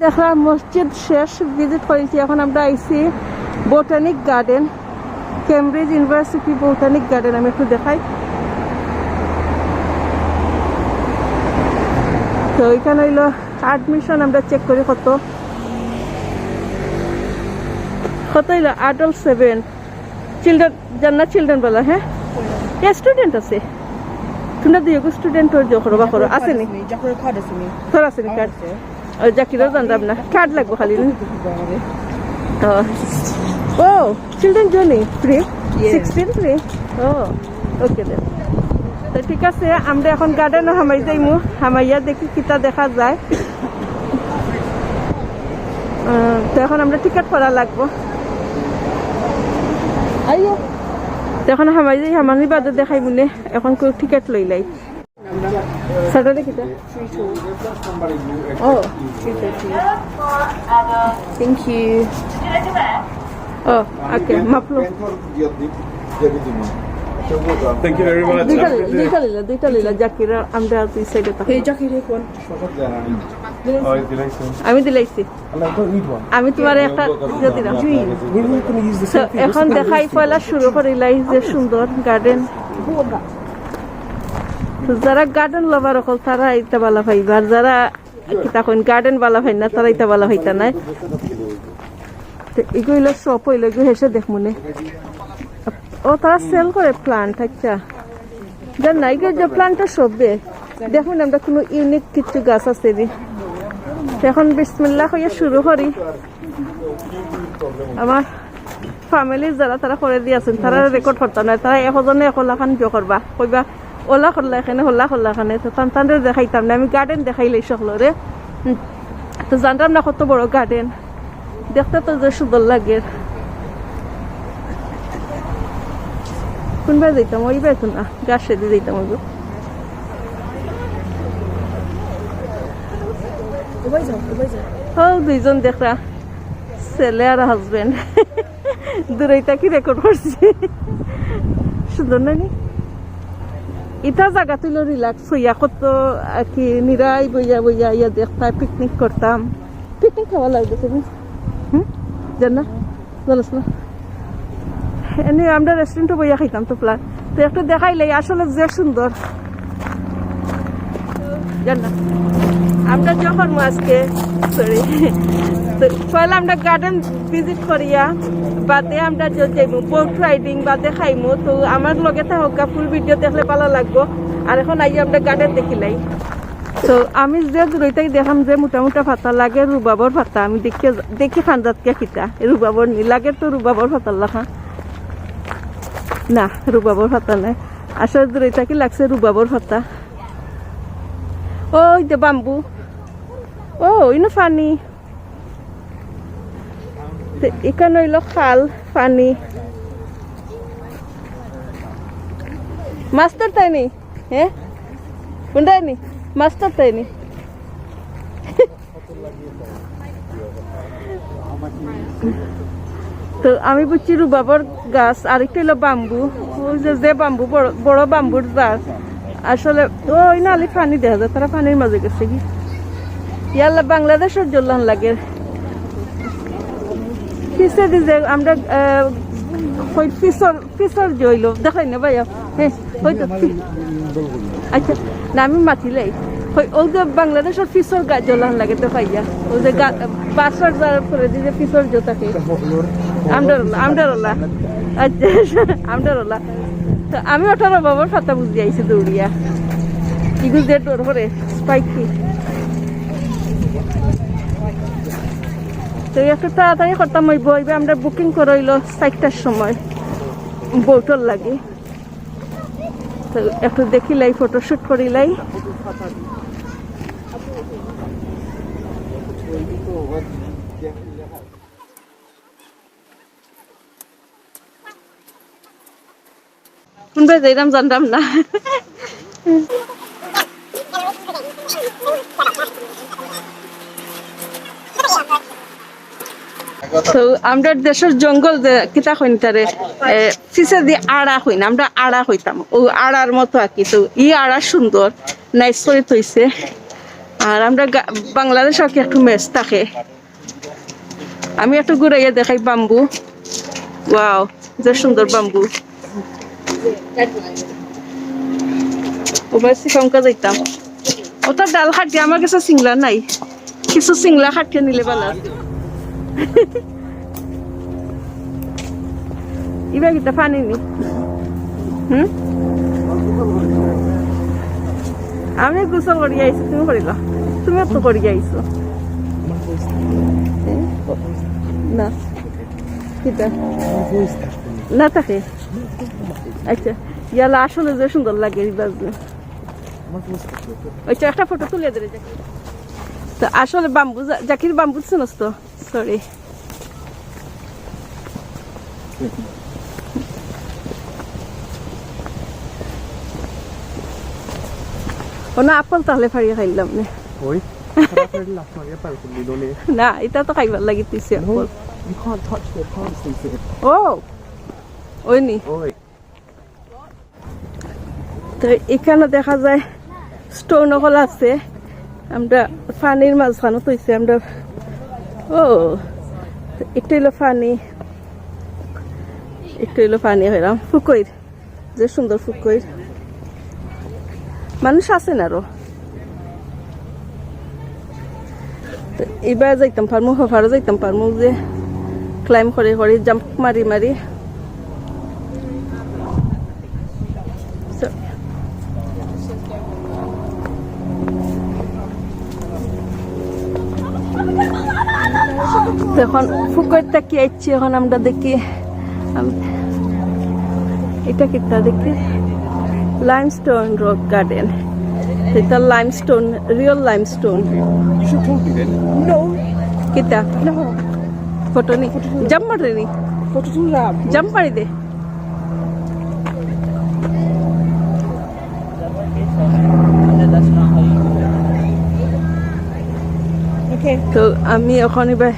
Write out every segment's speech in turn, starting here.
দেখলাম মসজিদ শেষ, ভিজিট করেছি। এখন আমরা আইছি botanic garden, Cambridge university botanic garden. আমি একটু দেখাই। তো এখানে হইলো অ্যাডমিশন, আমরা চেক করি কত হইলো। অ্যাডাল্ট 7, চিলড্রেন জান্নাত চিলড্রেন বলা। হ্যাঁ, স্টুডেন্ট আছে। তোমরা দুই স্টুডেন্ট করো বা করো আসেনি? তোর আসেনি কার্ড? জাকিরও জানতাম না, কার্ড লাগবো খালি। ও চিলড্রেন জনি ফ্রি, 16 ফ্রি। ও ওকে দেন। তো ঠিক আছে, আমরা এখন গার্ডেনও হামাই যাইমু। হামাইয়া দেখি কিতা দেখা যায়। তো এখন আমরা টিকিট করা লাগবো। আইও এখন হামাই যাই, হামানি বাদে দেখাই মনে। এখন কেউ টিকিট লইলাই। স্যাটারডে কিটা? ও 3:30. Thank you. Oh, okay. Maplo. Thank you very much. দুইটা লিলা জাকিরা আমরা দুই সাইডে থাকি। এই জাকিরে কোন? আমি দিলাইছি। আমি তোমারে একটা দিয়ে দিলাম। এখন দেখাই পয়লা শুরু করিলাই যে সুন্দর গার্ডেন। যারা গার্ডেন লাভার হল তারা ইটা বালা ভাইবা, আর যারা তখন গার্ডেন বালা ভাই না তারা ইটা বালা ভাইতা নাই। এগুলো সব হইলো হেসে দেখ মনে। ও তারা সেল করে প্লান্ট। আচ্ছা জান না, এগুলো যে প্লান্টটা সবে দেখুন আমরা কোনো ইউনিক কিছু গাছ আছে। এখন বিসমিল্লাহ হইয়া শুরু করি। আমার ফ্যামিলির যারা তারা করে দিয়েছেন তারা রেকর্ড করতাম না। তারা একজনে একলাখান বিয়ে করবা, কইবা ওলা করলা এখানে, হোলা করলা এখানে। তো তান্তানরে দেখাইতাম না, আমি গার্ডেন দেখাইলাই সকলরে। তো জানতাম না কত বড় গার্ডেন, দেখতে তো যে সুন্দর লাগে। কোনবার যাইতাম? ওই বেতো না, গাছ সেদে যাইতাম। ও দুইজন দেখরা, ছেলে আর হাজবেন্ড দূরেইটা কি রেকর্ড করছি। সুন্দর নানি ইটা জায়গা তুইল রিল্যাক্স হইয়া কত কি নিরাই বইয়া বইয়া ইয়া দেখতাম, পিকনিক করতাম। পিকনিক খাওয়া লাগবে তুমি জান না, জানাস না? এনে আমরা রেস্টুরেন্টে বইয়া খাইতাম তো প্লান। তো একটু দেখাইলাই আসলে যে সুন্দর জান না। আমরা যখন আজকে সরি পয়লা আমরা গার্ডেন ভিজিট করিয়া বাদে আমরা যাইমু বোট রাইডিং বাদে খাইমু। তো আমার লগে থাকা ফুল ভিডিও দেখলে ভালো লাগবো। আর এখন আইয়া আমরা গার্ডেন দেখিলাই। তো আমি যে দূরটাই দেখাম যে মোটা মোটা পাতা লাগে রুবাবর পাতা। আমি দেখি খান্দাতকে খিতা রুবাবর নি লাগে, তো রুবাবর পাতা লাখা না, রুবাবর পাতা নাই। আসলে দূরটা কি লাগছে রুবাবর পাতা। ওই যে বাম্বু। ও ইনো পানি, এখানে হইল খাল পানি। মাস্টার তাই নি? হ্যাঁ কোনটাই নি মাস্টার তাই নি? তো আমি বুঝছি রুবাবর গাছ, আরেকটা হইলো বাম্বু। ওই যে বাম্বু বড় বাম্বুর গাছ। আসলে ওই না আলি পানি দেখা যায়, তারা পানির মাঝে গেছে কি ইয়াল্লা বাংলাদেশের জল্লান লাগে। পিছে দিয়ে আমরা পিছর জইল দেখাই না ভাইয়া। হ্যাঁ হয়তো আচ্ছা না, আমি মাতিলাই ওই যে বাংলাদেশের পিছর গাছ জল্লান লাগে তো ভাইয়া। ওই যে বাসর যার করে যে পিছর জো থাকে আমডারোলা। আচ্ছা আমডারোলা। তো আমি ওটার বাবার ফাতা বুঝি আইছি দৌড়িয়া। ইগুল দিয়ে ডোর করে স্পাইকি। তো একটু তাড়াতাড়ি করতাম। ওই বইবে আমরা বুকিং করে হইল 4টার সময় বউটর লাগে। তো একটু দেখিলাই, ফটোশুট করিলাই। কোনবার যাইতাম জানতাম না। তো আমরা দেশের জঙ্গল যে কিতা হইতারে ফিসে দিয়ে আড়া হইনা, আমরা আড়া হইতাম ও আড়ার মতো আর কি। তো ই আড়া সুন্দর নাইস করে তৈছে। আর আমরা বাংলাদেশে কি একটু মেস থাকে আমি একটু ঘুরাইয়া দেখাই বাম্বু ওয়াও যে সুন্দর বাম্বু ওবার সিফামকা যাইতাম ওটা ডাল খাটিয়ে আমার কাছে সিংলা নাই কিছু সিংলা খাটিয়ে নিলে ভালো ইবা কিটা পানি নি আমি গোসল করি আইছি তুমি করিলা তুমি তো করি আইছো না কিটা না থাকে আচ্ছা ইয়ালা আসলে যে সুন্দর লাগে ওইটা একটা ফটো তুলে দেবে তো আসলে বাম্বু জাকির বাম্বু চিনস তো সরি না আপল তাহলে ফাড়িয়ে খাইলাম না না এটা তো খাইবার লাগিতেছে আপল ও ওই নি তো এখানে দেখা যায় স্টোন হল আছে আমরা পানির মাঝখানে তৈছে আমরা ও একটু হইলো পানি হইলাম ফুকইর যে সুন্দর ফুকইর মানুষ আছেন আরো এবার যাইতাম পারমু হফারও যাইতাম পারমু যে ক্লাইম করে করে জাম্প মারি মারি এখন ফুকর তাকি আইছি এখন আমরা দেখি এটা কিটা দেখি লাইমস্টোন রক গার্ডেন এটা limestone real limestone You should talk to me then. No, কিটা no. ফটো নি জাম্প মারি নি Photo too loud. জাম্প মারি দে Okay. তো আমি এখন এবার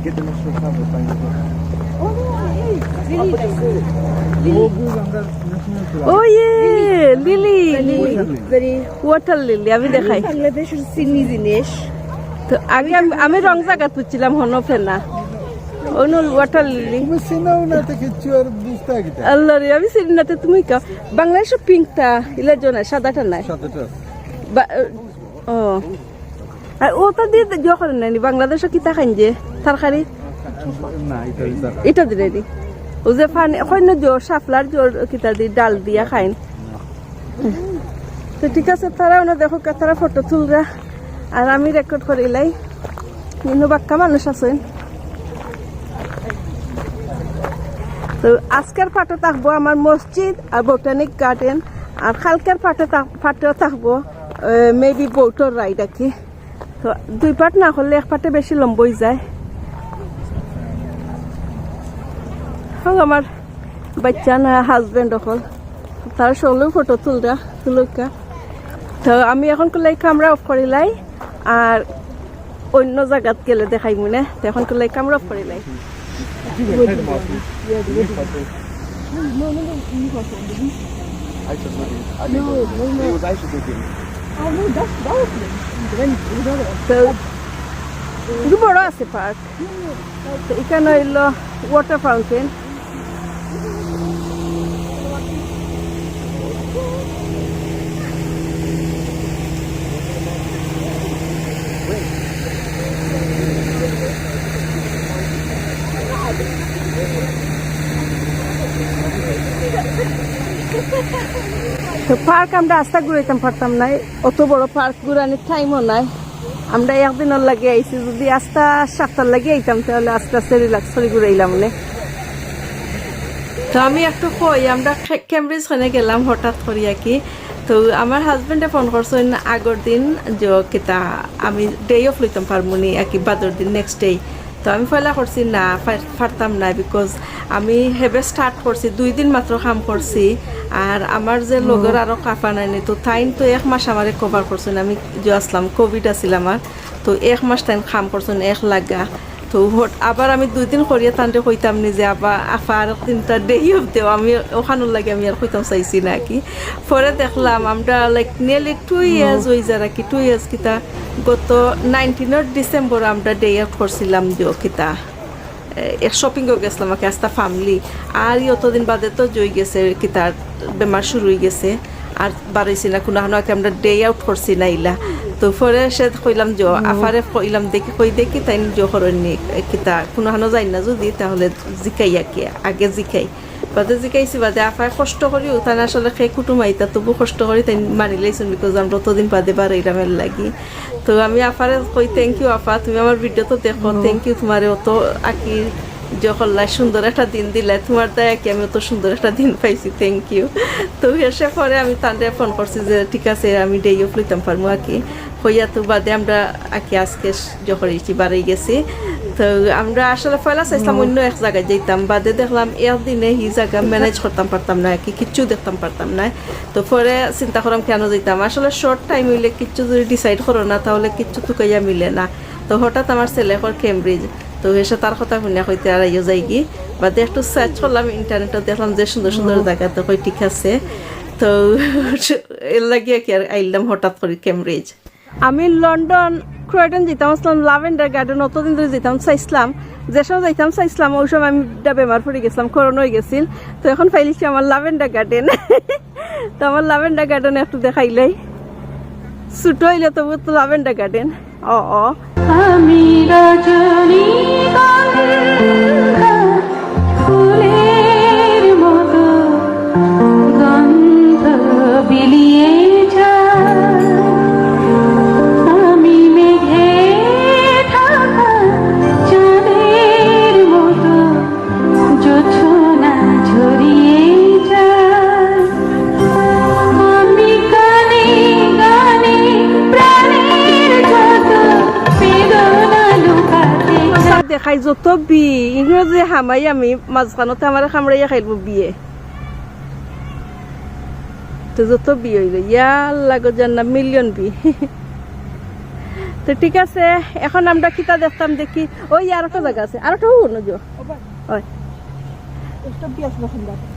Get the national travel sign. Oh no, hey, Lily. ও ইয়ে লিলি Very. ওয়াটার লিলি আমি দেখাই Bangladesh is Sydney Dinesh. তো আগে আমি রং জায়গা তুলছিলাম হন ফেনা অন্য ওয়াটার লিলি তুমি চিনাও না তো কিছু আর বুঝতে গেছে আল্লাহ রে আমি চিনি না তো তুমি কা বাংলাদেশে পিঙ্কটা ইলা জনা সাদাটা নাই সাথেটা ও আর ওটা দিয়ে জো করে নাই বাংলাদেশে কি তা খাইন যে তরকারি না এটা দিলে দি ও যে পানি কইন জো সাফলার জো কিতা দি ডাল দিয়া খাইন তো ঠিক আছে তারা ওনা দেখো তারা ফটো তুলরা আর আমি রেকর্ড করিলাই নিনো বাক্কা মানুষ আছেন তো আজকের পাটে থাকবো আমার মসজিদ আর বোটানিক গার্ডেন আর কালকের পাটেও থাকবো মেবি বোটর রাইড আর কি তো দুই পাট না করলে এক পাটে বেশি লম্বই যায় আমার বাচ্চা না হাজবেন্ড হল তার সঙ্গেও ফটো তুলকা তো আমি এখন করলে ক্যামেরা অফ করিলাই আর অন্য জায়গাত গেলে দেখাই মনে এখন করলে ক্যামেরা অফ করিলাই বড় আছে পার্ক এখানে হইল ওয়াটার ফাউন্টেন তো পার্ক আমরা আস্তা ঘুরাইতাম পারতাম না অত বড় পার্ক ঘুরানোর টাইমও নাই আমরা একদিনের লাগে আইছি যদি আস্তা 7টার লাগে আইতাম তাহলে আস্তে আস্তে রিল্যাক্স করে ঘুরাইলাম না তো আমি একটু কই আমরা ক্যামব্রিজ খানে গেলাম হঠাৎ করিয়া কি তো আমার হাজবেন্ডে ফোন করছেন আগর দিন যে কিতা আমি ডে অফ লইতাম পারমুনি আর কি বাদর দিন নেক্সট ডে তো আমি ফয়লা করছি না পারতাম না বিকজ আমি হেবে স্টার্ট করছি 2 দিন মাত্র কাম করছি আর আমার যে লগর আরও কাফা নাইনি তো তাইন তো 1 মাস আমারে কভার করছেন আমি যে আসলাম কোভিড আছিল আমার তো 1 মাস টাইম কাম করছেন 1 লাগা তো আবার আমি 2 দিন করিয়া তান্ডে কইতাম নি যে আবার আফার 3টা ডে অফ দেও আমি ওখানোর লাগে আমি আর কইতাম চাইছি না কি পরে দেখলাম আমরা লাইক নিয়ারলি 2 ইয়ার্স হয়ে যায় কি 2 ইয়ার্স কিতা গত 19 ডিসেম্বর আমরা ডে আউট করছিলাম দিও কিতা শপিংও গেছিলাম আমাকে আস্তা ফ্যামিলি আর অতদিন বাদে তো জয় গেছে কিতার বেমার শুরু হয়ে গেছে আর বাড়াইছি না কোনো আমরা ডে আউট করছি না ইলা তো পরে সে কইলাম যে আফারে কইলাম দেখি তাই জো করেননি কিতা কোনো হানো যাই না যদি তাহলে জিকাই আগে জিকাই বাদে জিকাইছি বাদে আফায় কষ্ট করি তাই আসলে খেয়ে কুটুম আইতা তবু কষ্ট করি তাই মানি লাইছেন বিকজ আমরা অতদিন বাদে বাড়াইলামের লাগি তো আমি আফারে কই থ্যাংক ইউ আফা তুমি আমার ভিডিও তো দেখো থ্যাংক ইউ তোমার অত আঁকি যখন সুন্দর একটা দিন দিলে তোমার দায় কি আমি অত সুন্দর একটা দিন পাইছি থ্যাংক ইউ তো এসে পরে আমি তাদের ফোন করছি যে ঠিক আছে আমি ডে অফ লইতাম পারবো আঁকি হইয়া তো বাদে আমরা আঁকি আজকে যখন বাড়াই গেছি তো আমরা আসলে পয়লা চাইছিলাম অন্য এক জায়গায় যেতাম বাদে দেখলাম একদিনে হি জায়গা ম্যানেজ করতাম পারতাম না কি কিচ্ছু দেখতাম পারতাম না তো পরে চিন্তা করলাম কেন যেতাম আসলে শর্ট টাইম হইলে কিচ্ছু যদি ডিসাইড করো না তাহলে কিচ্ছু তুকাইয়া মিলে না তো হঠাৎ আমার ছেলে কেমব্রিজ তো এসে তার কথা শুনে হইতে আর আইও যাই গি বাদে একটু সার্চ করলাম ইন্টারনেটে দেখলাম যে সুন্দর সুন্দর জায়গা তো কই ঠিক আছে তো এর লাগিয়ে কি আর আইলাম হঠাৎ করে কেমব্রিজ আমি লন্ডন ক্রয়টন যেতাম আসলাম লাভেন্ডার গার্ডেন অতদিন ধরে যেতাম চাইছিলাম যে সময় যাইতাম চাইছিলাম ওই সময় আমি বেমার পড়ে গেছিলাম করোনা হয়ে গেছিল তো এখন ফাইলিছি আমার লাভেন্ডার গার্ডেন তো আমার লাভেন্ডার গার্ডেন একটু দেখাইলাই ছোট হইলে তবু তো লাভেন্ডার গার্ডেন আমি রজনীগন্ধা ফুলের মতো গন্ধ বিলিয়ে যায় আমি মেঘে ঢাকা চাঁদের মতো জোছনা ঝরিয়ে যায় আমি গানে গানে প্রাণের যত বেদনা লুকাতে দেখাই যত বি ইংরেজি হামাই আমি মাঝখানতে আমার খামড়াইয়া খাইব বিয়ে তো যত বি হইল ইয়ার লাগো জান না মিলিয়ন বি তো ঠিক আছে এখন আমরা কিতা দেখতাম দেখি ওই আর একটা জায়গা আছে আর একটা অন্য যো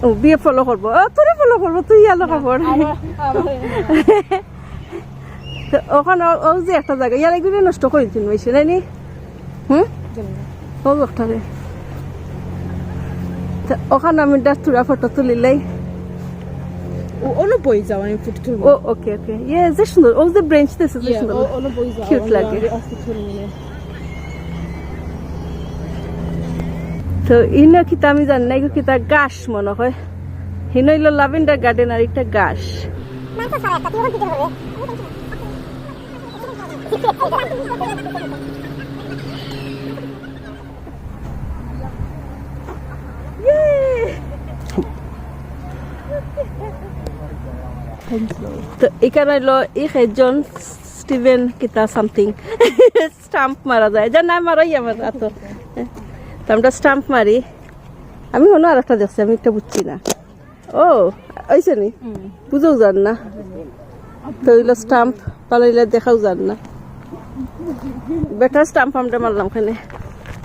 ও বিয়ে ফলো করবো তোরে ফলো করবো তুই আলো খবর ওখানে ও যে একটা জায়গা ইয়ার এগুলো নষ্ট করে দিন বেশি নাই নি ও একটা রে ওখানে আমি ডাস্তুরা ফটো তুলিলাই Ono boy যাও আমি ফুট তুলব ও ওকে ওকে ইয়ে যে সুন্দর ও যে ব্রেঞ্চ দিছে যে সুন্দর ono boy যাও কিউট লাগে তো ইনা কিতা আমি জানি না কিতা গাছ মনে হয় হিনো হইল লাভেন্ডার গার্ডেন আর একটা গাছ তো এখানে হইলো জন স্টিভেন কিতা সামথিং স্টাম্প মারা যায় যা না মারাই আমার তো আমরা স্টাম্প মারি আমি হলো আর একটা দেখছি আমি একটা বুঝছি না ও ওইছে নি বুঝেও যান না তো হইলো স্টাম্প পালাইলে দেখাও যান না বেটার স্টাম্প আমরা মারলাম খানে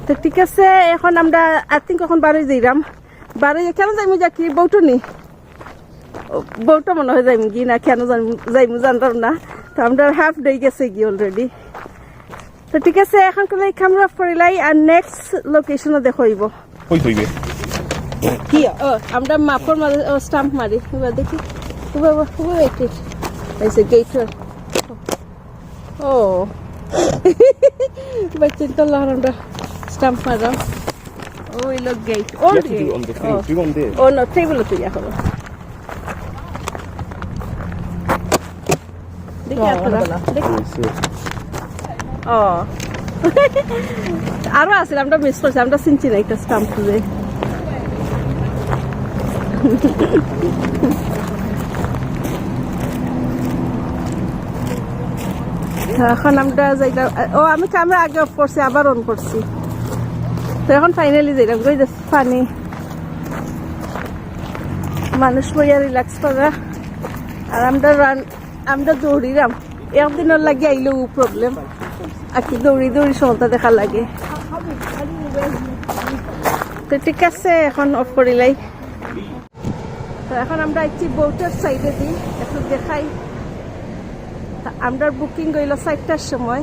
তো ঠিক আছে এখন আমরা আই থিঙ্ক এখন বাড়ি যাইলাম বাড়ি কেন যাইমু যা কি বউটো নি বউটা মনে হয় যাইমু কি না কেন যাইমু জানতাম না তো আমরা হাফ ডে গেছে কি অলরেডি তো ঠিক আছে এখন কলে ক্যামেরা ফরিলাই আর নেক্সট লোকেশনে দেখাইব কই কইবে কি আমরা মাপর মাঝে স্টাম্প মারি এবার দেখি বাবা ওয়েট এইসে গেট ও বাচ্চাটা তো আমরা স্টাম্প মারা ও ইলো গেট ও ও নো টেবিল তো ইয়া হলো দেখি দেখি ও আরো আছে আমরা মিস করছি আমরা চিনছি না একটা স্টাম্প খুঁজে এখন আমরা যাইলাম ও আমি ক্যামেরা আগে অফ করছি আবার অন করছি তো এখন ফাইনালি যাইলাম ওই পানি মানুষ বইয়া রিল্যাক্স করা আর আমরা দৌড়িলাম একদিনের লাগে আইলেও প্রবলেম আর কি দৌড়ি দৌড়ি সমতা দেখা লাগে তো ঠিক আছে এখন অফ করিলাই তো এখন আমরা একটি বোটের সাইডে দিই একটু দেখাই তা আমরা বুকিং গইল 4টার সময়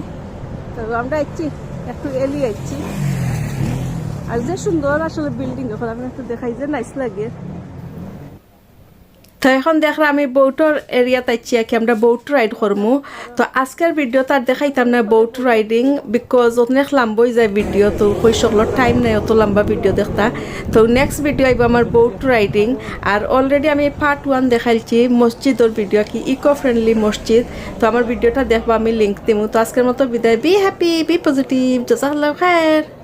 তো আমরা একটু এলিয়ে আইছি আর যে সুন্দর আসলে বিল্ডিং এখন আমি একটু দেখাই যে নাইস লাগে তো এখন দেখলাম আমি বোটর এরিয়াতে আইছি কি আমরা বোট রাইড করমু তো আজকের ভিডিও তার দেখাইতাম না বোট রাইডিং বিকজ অনেক লম্বই যায় ভিডিও তো কই সকলের টাইম নেই অত লম্বা ভিডিও দেখতা তো নেক্সট ভিডিও আইব আমার বোট রাইডিং আর অলরেডি আমি পার্ট 1 দেখাইছি মসজিদের ভিডিও কি ইকো ফ্রেন্ডলি মসজিদ তো আমার ভিডিওটা দেখবো আমি লিংক দিমু তো আজকের মতো বিদায় বি হ্যাপি বি পজিটিভ জাযাকাল্লাহু খায়ের